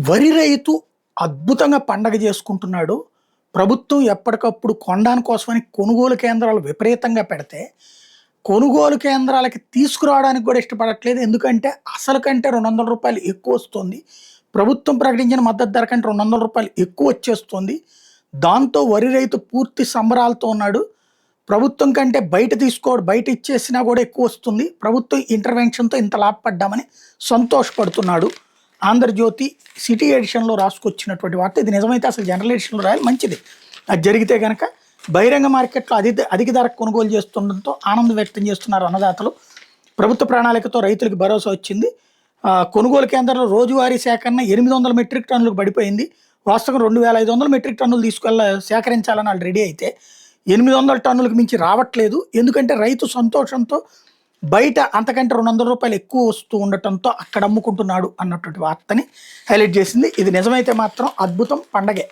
వరి రైతు అద్భుతంగా పండగ చేసుకుంటున్నాడు. ప్రభుత్వం ఎప్పటికప్పుడు కొనడాని కోసమని కొనుగోలు కేంద్రాలు విపరీతంగా పెడితే, కొనుగోలు కేంద్రాలకి తీసుకురావడానికి కూడా ఇష్టపడట్లేదు. ఎందుకంటే అసలు కంటే రూ. 200 ఎక్కువొస్తుంది. ప్రభుత్వం ప్రకటించిన మద్దతు ధర కంటే రూ. 200 ఎక్కువొచ్చేస్తుంది. దాంతో వరి రైతు పూర్తి సంబరాలతో ఉన్నాడు. ప్రభుత్వం కంటే బయట ఇచ్చేసినా కూడా ఎక్కువొస్తుంది. ప్రభుత్వం ఇంటర్వెన్షన్‌తో ఇంత లాభపడ్డామని సంతోషపడుతున్నాడు. 'ఆంధ్రజ్యోతి' సిటీ ఎడిషన్‌లో రాసుకొచ్చినటువంటి వార్త. ఇది నిజమైతే అసలు జనరల్ ఎడిషన్‌లో రాయాలి, మంచిది. అది జరిగితే గనక బహిరంగ మార్కెట్‌లో అధిక ధరకు కొనుగోలు చేస్తుండడంతో ఆనందం వ్యక్తం చేస్తున్నారు అన్నదాతలు. ప్రభుత్వ ప్రణాళికతో రైతులకు భరోసా వచ్చింది. కొనుగోలు కేంద్రంలో రోజువారీ సేకరణ 800 మెట్రిక్ టన్నులకు పడిపోయింది. వాస్తవం 2500 మెట్రిక్ టన్నులు సేకరించాలని వాళ్ళు రెడీ అయితే 800 టన్నులకు మించి రావట్లేదు. ఎందుకంటే రైతు సంతోషంతో బయట అంతకంటే రూ. 200 ఎక్కువ వస్తూ ఉండటంతో అక్కడ అమ్ముకుంటున్నాడు అన్నటువంటి వార్తని హైలైట్ చేసింది. ఇది నిజమైతే మాత్రం అద్భుతం, పండగే.